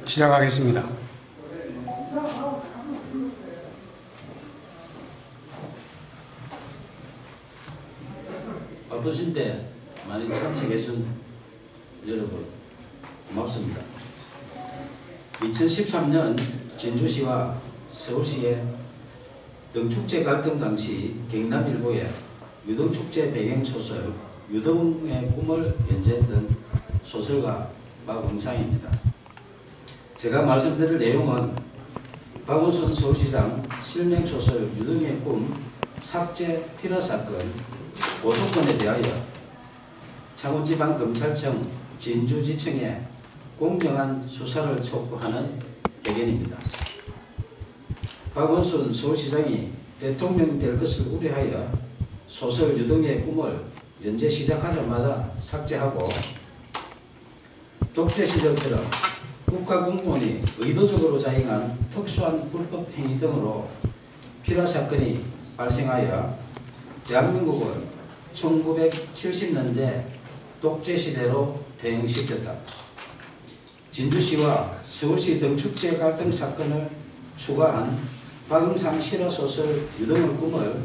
시작하겠습니다. 바쁘신 때 많이 참석해준 여러분 고맙습니다. 2013년 진주시와 서울시의 등축제 갈등 당시 경남일보에 유등축제 배경소설 유등의 꿈을 연재했던 소설가 박응상입니다. 제가 말씀드릴 내용은 박원순 서울시장 실명소설 유등의 꿈 삭제 필화사건 고소건에 대하여 창원지방검찰청 진주지청에 공정한 수사를 촉구하는 의견입니다. 박원순 서울시장이 대통령이 될 것을 우려하여 소설 유등의 꿈을 연재 시작하자마자 삭제하고 독재 시절처럼 국가공무원이 의도적으로 자행한 특수한 불법 행위 등으로 필화사건이 발생하여 대한민국을 1970년대 독재시대로 대응시켰다. 진주시와 서울시 등축제 갈등 사건을 추가한 박응상 실화소설 유등의 꿈을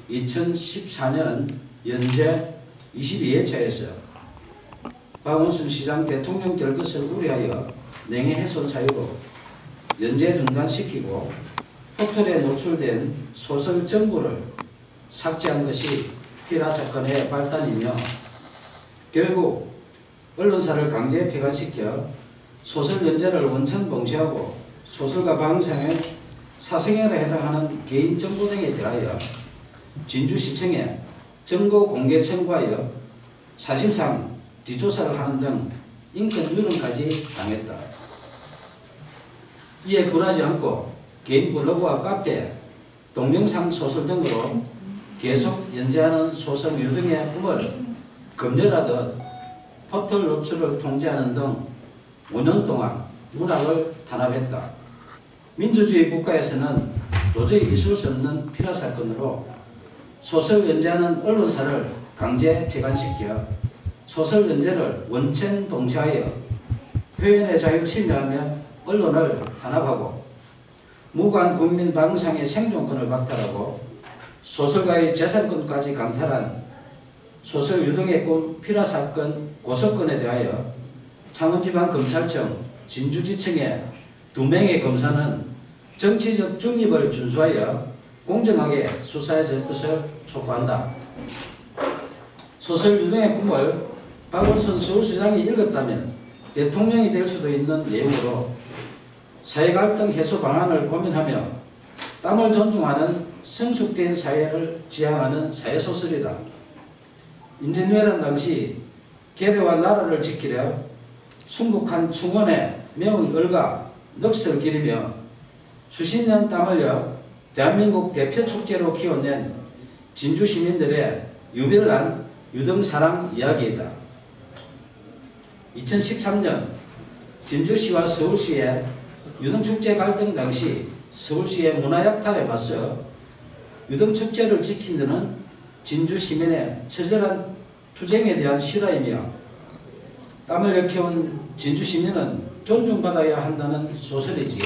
2014년 연재 22회차에서 박원순 시장 대통령 될 것을 우려하여 명예훼손 사유로 연재 중단시키고 포털에 노출된 소설 전부를 삭제한 것이 필화사건의 발단이며 결국 언론사를 강제 폐간시켜 소설 연재를 원천 봉쇄하고 소설가 박응상의 사생활에 해당하는 개인 정보 등에 대하여 진주시청에 정보 공개 청구하여 사실상 뒷조사를 하는 등 인권 유린까지 당했다. 이에 굴하지 않고 개인 블로그와 카페, 동영상 소설 등으로 계속 연재하는 소설 유등의 꿈을 검열하듯 포털 노출을 통제하는 등 5년 동안 문학을 탄압했다. 민주주의 국가에서는 도저히 있을 수 없는 필화사건으로 소설 연재하는 언론사를 강제 폐간시켜 소설 연재를 원천 봉쇄하여 표현의 자유를 침해하며 언론을 탄압하고 무고한 국민 박응상의 생존권을 박탈하고 소설가의 재산권까지 강탈한 소설 유등의 꿈 필화사건 고소건에 대하여 창원지방검찰청 진주지청의 2명의 검사는 정치적 중립을 준수하여 공정하게 수사해 줄 것을 촉구한다. 소설 유등의 꿈을 박원순 서울시장이 읽었다면 대통령이 될 수도 있는 내용으로 사회갈등 해소 방안을 고민하며 땀을 존중하는 성숙된 사회를 지향하는 사회소설이다. 임진왜란 당시 계례와 나라를 지키려 순국한 충원에 매운 얼과 넋을 기리며 수십 년 땀 흘려 대한민국 대표 축제로 키워낸 진주 시민들의 유별난 유등사랑 이야기이다. 2013년 진주시와 서울시의 유등축제 갈등 당시 서울시의 문화약탈에 맞서 유등축제를 지킨 데는 진주 시민의 처절한 투쟁에 대한 실화이며 땀을 역해온 진주 시민은 존중받아야 한다는 소설이지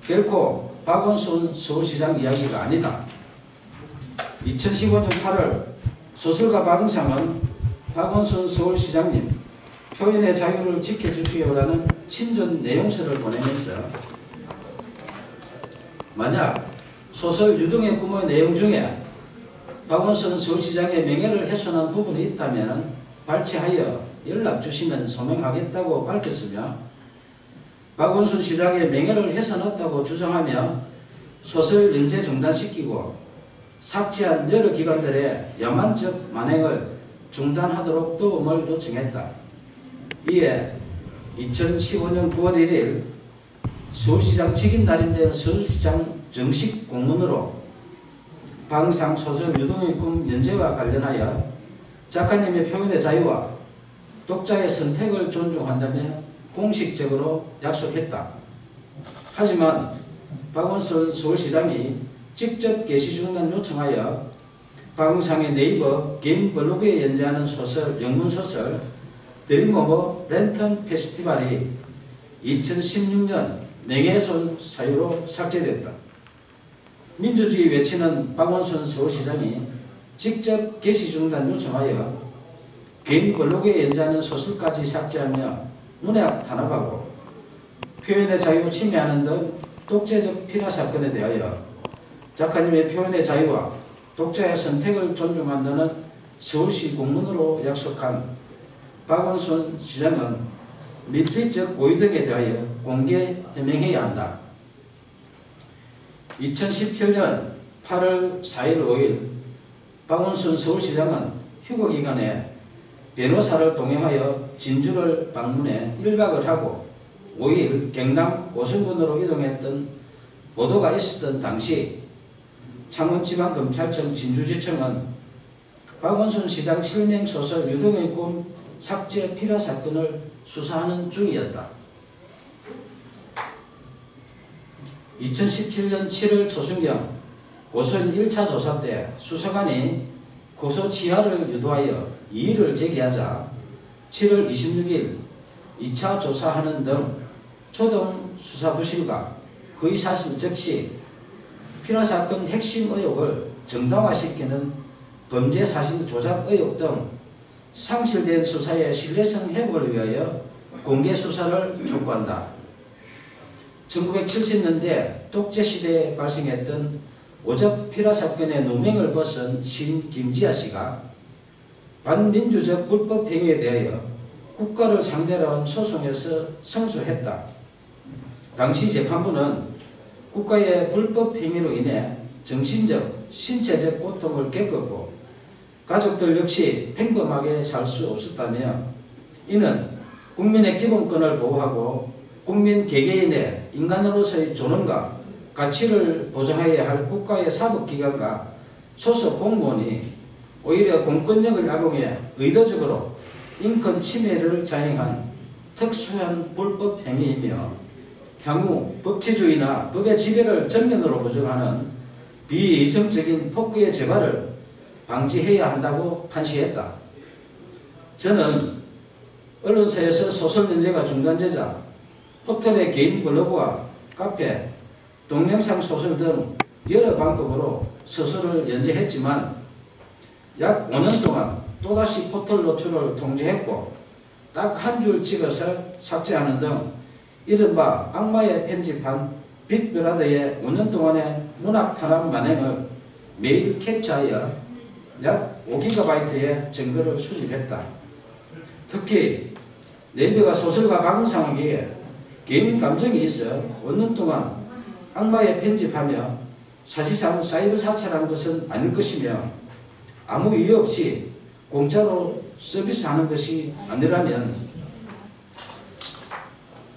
결코 박원순 서울시장 이야기가 아니다. 2015년 8월 소설가 박응상은 박원순 서울시장님 표현의 자유를 지켜주시오라는 친전 내용서를 보내면서 만약 소설 유등의 꿈의 내용 중에 박원순 서울시장의 명예를 훼손한 부분이 있다면 발췌하여 연락 주시면 소명하겠다고 밝혔으며 박원순 시장의 명예를 훼손했다고 주장하며 소설 연재 중단시키고 삭제한 여러 기관들의 야만적 만행을 중단하도록 도움을 요청했다. 이에 2015년 9월 1일 서울시장 직인 날인데 서울시장 정식 공문으로 박응상 소설 유등의 꿈 연재와 관련하여 작가님의 표현의 자유와 독자의 선택을 존중한다며 공식적으로 약속했다. 하지만 박원순 서울시장이 직접 게시 중단 요청하여 박응상의 네이버 개인 블로그에 연재하는 소설, 영문소설 드림 오브 랜턴 페스티벌이 2016년 명예훼손 사유로 삭제됐다. 민주주의 외치는 박원순 서울시장이 직접 게시 중단 요청하여 개인 블로그에 연재하는 소설까지 삭제하며 문학 탄압하고 표현의 자유 침해하는 등 독재적 피라 사건에 대하여 작가님의 표현의 자유와 독자의 선택을 존중한다는 서울시 공문으로 약속한 박원순 시장은 밀폐적 고의 등에 대하여 공개 해명해야 한다. 2017년 8월 4일 5일 박원순 서울시장은 휴거기간에 변호사를 동행하여 진주를 방문해 1박을 하고 5일 경남 오승군으로 이동했던 보도가 있었던 당시 창원지방검찰청 진주지청은 박원순 시장 실명소설 유동의 꿈 삭제 피라 사건을 수사하는 중이었다. 2017년 7월 초순경 고소인 1차 조사 때 수사관이 고소 취하를 유도하여 이의를 제기하자 7월 26일 2차 조사하는 등 초동 수사 부실과 거의 사실 즉시 피라 사건 핵심 의혹을 정당화시키는 범죄 사실 조작 의혹 등 상실된 수사의 신뢰성 회복을 위하여 공개 수사를 촉구한다. 1970년대 독재시대에 발생했던 오적 피라 사건의 누명을 벗은 시인 김지아 씨가 반민주적 불법 행위에 대하여 국가를 상대로 한 소송에서 승소했다. 당시 재판부는 국가의 불법 행위로 인해 정신적, 신체적 고통을 겪었고 가족들 역시 평범하게 살 수 없었다며 이는 국민의 기본권을 보호하고 국민 개개인의 인간으로서의 존엄과 가치를 보장해야 할 국가의 사법기관과 소속 공무원이 오히려 공권력을 악용해 의도적으로 인권 침해를 자행한 특수한 불법 행위이며 향후 법치주의나 법의 지배를 전면으로 부정하는 비이성적인 폭구의 재발을 방지해야 한다고 판시했다. 저는 언론사에서 소설 연재가 중단되자 포털의 개인 블로그와 카페, 동영상 소설 등 여러 방법으로 소설을 연재했지만 약 5년 동안 또다시 포털 노출을 통제했고 딱 한 줄 찍어서 삭제하는 등 이른바 악마의 편집한 빅브라더의 5년 동안의 문학 탄압 만행을 매일 캡처하여 약 5GB의 증거를 수집했다. 특히 네이버가 소설가 방송하기에 개인 감정이 있어 5년 동안 악마의 편집하며 사실상 사이버 사찰한 것은 아닐 것이며 아무 이유 없이 공짜로 서비스하는 것이 아니라면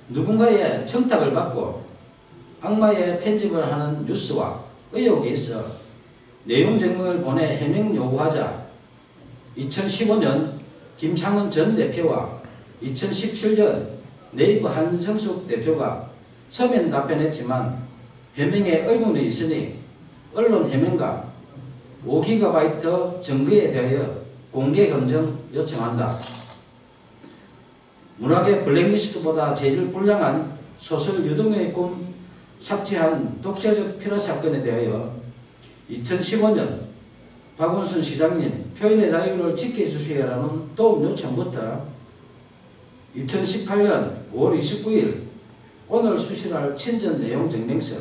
누군가의 청탁을 받고 악마의 편집을 하는 뉴스와 의혹이 있어 내용 증명을 보내 해명 요구하자 2015년 김창원 전 대표와 2017년 네이버 한성숙 대표가 서면 답변했지만 해명에 의문이 있으니 언론 해명과 5GB 증거에 대하여 공개 검증 요청한다. 문학의 블랙리스트보다 재질 불량한 소설 유동의 꿈 삭제한 독재적 피라 사건에 대하여 2015년 박원순 시장님 표현의 자유를 지켜주시라는 도움 요청부터 2018년 5월 29일 오늘 수실할 친전 내용 증명서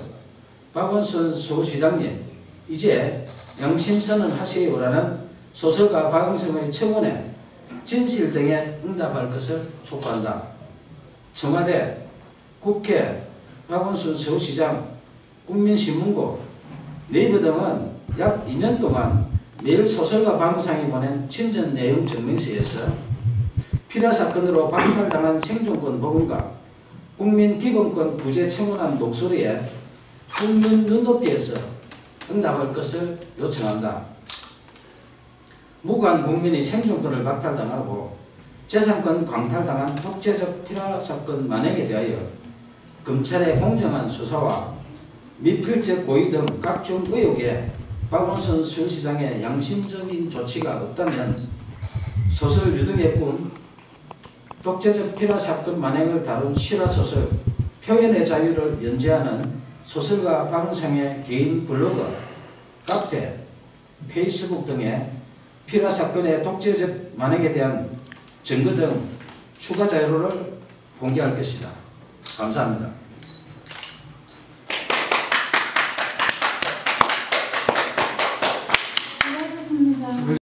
박원순 서울시장님 이제 양심선언 하세요라는 소설가 박영성의 청원에 진실 등에 응답할 것을 촉구한다. 청와대, 국회, 박원순 서울시장, 국민신문고, 네이버 등은 약 2년 동안 매일 소설가 박영상이 보낸 친전 내용 증명서에서 피라 사건으로 박탈당한 생존권 보험과 국민 기본권 구제 청원한 목소리에 국민 눈높이에서 응답할 것을 요청한다. 무관 국민이 생존권을 박탈당하고 재산권 강탈당한 독재적 피라 사건 만행에 대하여 검찰의 공정한 수사와 미필적 고의 등 각종 의혹에 박원순 서울시장의 양심적인 조치가 없다면 소설 유등의 꿈 독재적 피라 사건 만행을 다룬 실화소설 표현의 자유를 연재하는 소설가 방상의 개인 블로그, 카페, 페이스북 등에 피라 사건의 독재적 만행에 대한 증거 등 추가 자료를 공개할 것이다. 감사합니다.